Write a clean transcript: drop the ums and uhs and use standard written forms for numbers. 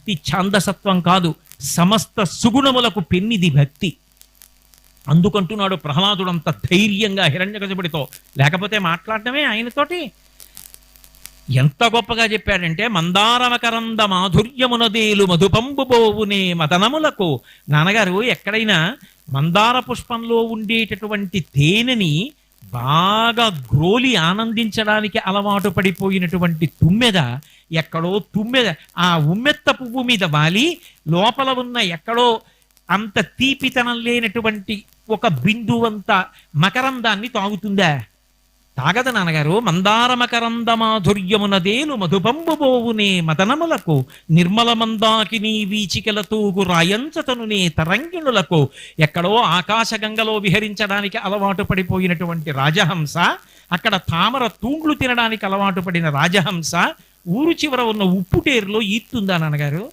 భక్తి ఛాందసత్వం కాదు, సమస్త సుగుణములకు పెన్నిది భక్తి. అందుకంటున్నాడు ప్రహ్లాదుడంత ధైర్యంగా హిరణ్యకశిపుడితో, లేకపోతే మాట్లాడటమే ఆయనతోటి. ఎంత గొప్పగా చెప్పాడంటే, మందారమకరంద మాధుర్యమునదేలు మధుపంబుబోవునే మదనములకు. నాన్నగారు ఎక్కడైనా మందార పుష్పంలో ఉండేటటువంటి తేనెని బాగా గ్రోలి ఆనందించడానికి అలవాటు పడిపోయినటువంటి తుమ్మెద ఎక్కడో ఆ ఉమ్మెత్త పువ్వు మీద వాలి లోపల ఉన్న ఎక్కడో అంత తీపితనం లేనటువంటి ఒక బిందువంత మకరందాన్ని తాగుతుందా? తాగద నాన్నగారు. మందార మకరంద మాధుర్యమునదేలు మధుపంబుబోవునే మదనములకు నిర్మల మందాకిని వీచికల తూగు రాయంచతనునే తరంగిణులకు. ఎక్కడో ఆకాశగంగలో విహరించడానికి అలవాటు పడిపోయినటువంటి రాజహంస, అక్కడ తామర తూండ్లు తినడానికి అలవాటు పడిన రాజహంస ఊరు చివర ఉన్న ఉప్పుటేరులో ఈత్తుందా నాన్నగారు?